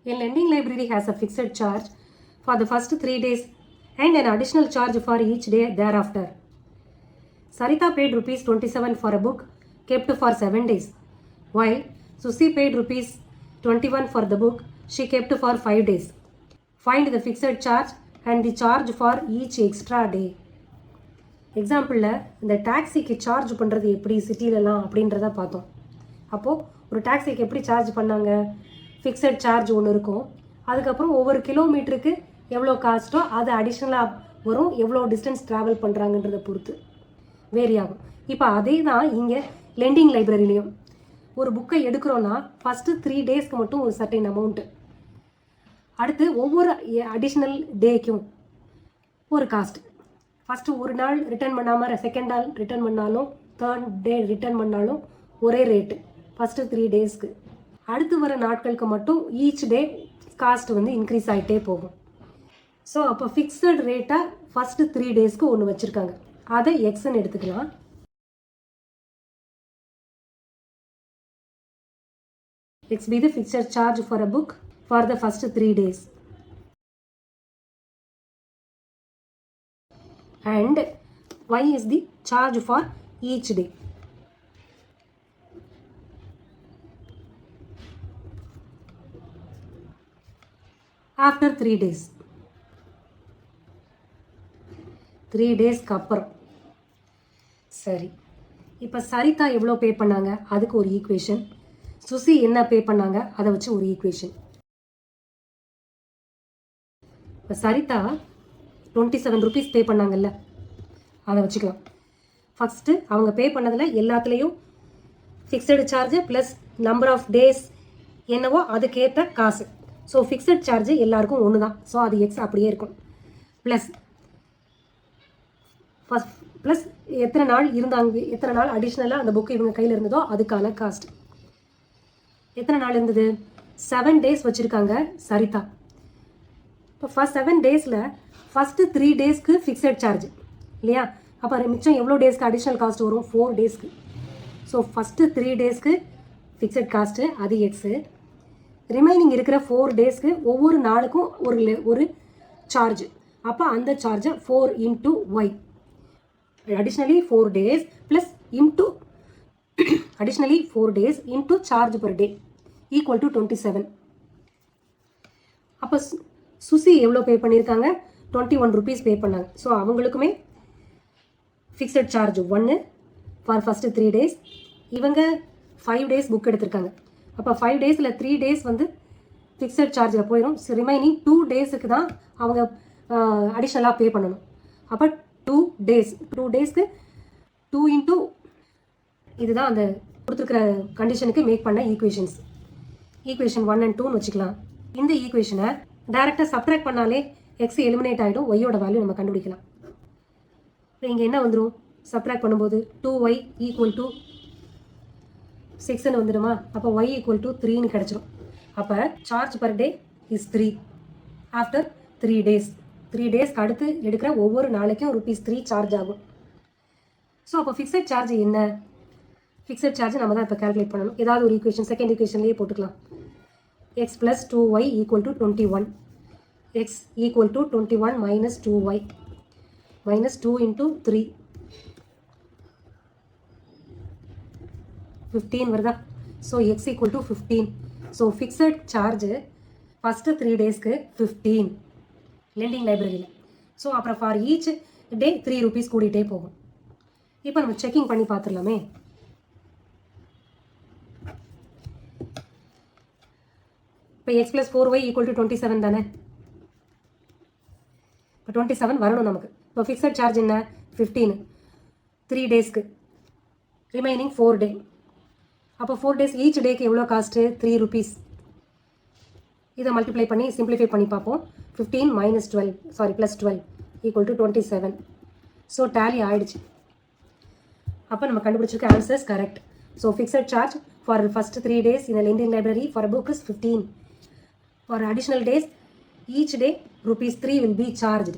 A lending library has a fixed charge for the first 3 days and an additional charge for each day thereafter. Sarita paid rupees 27 for a book kept for 7 days, while Susi paid rupees 21 for the book she kept for 5 days. Find the fixed charge and the charge for each extra day. எக்ஸாம்பிளில் இந்த டாக்ஸிக்கு charge பண்ணுறது எப்படி சிட்டிலலாம் அப்படின்றத பார்த்தோம். அப்போது ஒரு டாக்ஸிக்கு எப்படி charge பண்ணாங்க, fixed charge ஒன்று இருக்கும். அதுக்கப்புறம் ஒவ்வொரு கிலோமீட்டருக்கு எவ்வளோ காஸ்ட்டோ அது அடிஷ்னலாக வரும், எவ்வளோ டிஸ்டன்ஸ் ட்ராவல் பண்ணுறாங்கன்றதை பொறுத்து வேரி ஆகும். இப்போ அதே தான் இங்கே லெண்டிங் லைப்ரரிலையும் ஒரு புக்கை எடுக்கிறோன்னா ஃபஸ்ட்டு 3 டேஸ்க்கு மட்டும் ஒரு சர்டைன் அமௌண்ட்டு, அடுத்து ஒவ்வொரு அடிஷ்னல் டேக்கும் ஒரு காஸ்ட். ஃபஸ்ட்டு ஒரு நாள் ரிட்டர்ன் பண்ணாமல் செகண்ட் நாள் ரிட்டர்ன் பண்ணாலும் தேர்ட் டே ரிட்டர்ன் பண்ணாலும் ஒரே ரேட்டு ஃபஸ்ட்டு 3 டேஸ்க்கு. அடுத்து வர நாட்களுக்கு மட்டும் ஈச் டே காஸ்ட் வந்து இன்க்ரீஸ் ஆகிட்டே போகும். ஸோ அப்போ ஃபிக்ஸட் ரேட்டாக ஃபஸ்ட்டு 3 டேஸ்க்கு ஒன்று வச்சுருக்காங்க, அதை எக்ஸ்ன்னு எடுத்துக்கலாம். X be the fixed charge for a book for the first 3 days. And Y is the charge for each day. After 3 days. 3 டேஸ்க்கு அப்புறம் சரி, இப்போ சரிதா எவ்வளோ பே பண்ணாங்க அதுக்கு ஒரு ஈக்குவேஷன், சுசி என்ன பே பண்ணாங்க அதை வச்சு ஒரு ஈக்குவேஷன். இப்போ சரிதா 27 rupees பே பண்ணாங்கல்ல, அதை வச்சுக்கலாம். ஃபஸ்ட்டு அவங்க பே பண்ணதில் எல்லாத்துலேயும் fixed charge plus number of days என்னவோ அதுக்கேற்ற காசு. ஸோ ஃபிக்ஸட் சார்ஜு எல்லாருக்கும் ஒன்று தான், ஸோ அது எக்ஸ் அப்படியே இருக்கும். ப்ளஸ் ப்ளஸ் எத்தனை நாள் இருந்தாங்க, எத்தனை நாள் அடிஷ்னலாக அந்த புக்கு இவங்க கையில் இருந்ததோ அதுக்கான காஸ்ட். எத்தனை நாள் இருந்தது, 7 டேஸ் வச்சுருக்காங்க சரிதா. இப்போ ஃபஸ்ட் 7 டேஸில் ஃபஸ்ட்டு 3 டேஸ்க்கு ஃபிக்ஸட் சார்ஜ் இல்லையா, அப்போ மிச்சம் எவ்வளோ டேஸ்க்கு அடிஷ்னல் காஸ்ட் வரும், 4 டேஸ்க்கு. ஸோ ஃபஸ்ட்டு 3 டேஸ்க்கு ஃபிக்ஸட் காஸ்ட்டு அது எக்ஸு, ரிமைனிங் இருக்கிற 4 டேஸ்க்கு ஒவ்வொரு நாளுக்கும் ஒரு சார்ஜ். அப்போ அந்த சார்ஜை 4 into Y, additionally 4 days plus into additionally 4 days into charge per day equal to 27. அப்போ சுசி எவ்வளோ பே பண்ணியிருக்காங்க, 21 rupees பே பண்ணாங்க. ஸோ அவங்களுக்குமே fixed charge 1 for first 3 days. இவங்க 5 டேஸ் புக் எடுத்திருக்காங்க. அப்போ 5 டேஸில் 3 டேஸ் வந்து ஃபிக்ஸட் சார்ஜில் போயிடும். ரிமைனிங் 2 டேஸுக்கு தான் அவங்க அடிஷ்னலாக பே பண்ணணும். அப்போ 2 டேஸ்க்கு 2 into இதுதான் அந்த கொடுத்துருக்கிற கண்டிஷனுக்கு மேக் பண்ண ஈக்குவேஷன்ஸ். ஈக்குவேஷன் 1 and 2ன்னு வச்சுக்கலாம். இந்த ஈக்குவேஷனை டைரெக்டாக சப்ட்ராக்ட் பண்ணாலே எக்ஸ் எலிமினேட் ஆகிடும், ஒய்யோட வேல்யூ நம்ம கண்டுபிடிக்கலாம். இப்போ இங்கே என்ன வந்துடும், சப்ட்ராக்ட் பண்ணும்போது 2y ஈக்குவல் டு 6ன்னு வந்துடுமா, அப்போ y ஈக்குவல் டு 3ன்னு கிடச்சிரும். அப்போ charge per day is 3 after 3 days. 3 டேஸ்க்கு அடுத்து எடுக்கிற ஒவ்வொரு நாளைக்கும் ₹3 சார்ஜ் ஆகும். ஸோ அப்போ ஃபிக்ஸட் சார்ஜ் என்ன, ஃபிக்ஸட் சார்ஜ் நம்ம தான் இப்போ கால்குலேட் பண்ணணும். ஏதாவது ஒரு ஈக்குவேஷன் செகண்ட் ஈக்குவேஷன்லேயே போட்டுக்கலாம். X plus 2y equal to 21, X equal to 21 minus 2y minus 2 into 3 15 வருதா. So X equal to 15. So fixed charge first 3 டேஸ்க்கு 15 லெண்டிங் லைப்ரரியில். ஸோ அப்புறம் ஃபார் ஈச் டே 3 rupees கூடிகிட்டே போகும். இப்போ நம்ம செக்கிங் பண்ணி பார்த்துடலாமே. இப்போ X plus 4y equal to 27 தானே. இப்போ 27 வரணும் நமக்கு. இப்போ ஃபிக்ஸட் சார்ஜ் என்ன, 15 3 டேஸ்க்கு, ரிமைனிங் 4 டே. அப்போ 4 டேஸ் ஈச் டேக்கு எவ்வளோ காஸ்ட்டு, 3 rupees. இதை மல்டிப்ளை பண்ணி சிம்பிளிஃபை பண்ணி பார்ப்போம். 15 minus 12 sorry plus 12 equal to 27. So tally ஆயிடுச்சு. அப்போ நம்ம கண்டுபிடிச்சிருக்க answers correct. So fixed charge for first 3 days in a lending library for a book is 15. For additional days, each day ₹3 will be charged.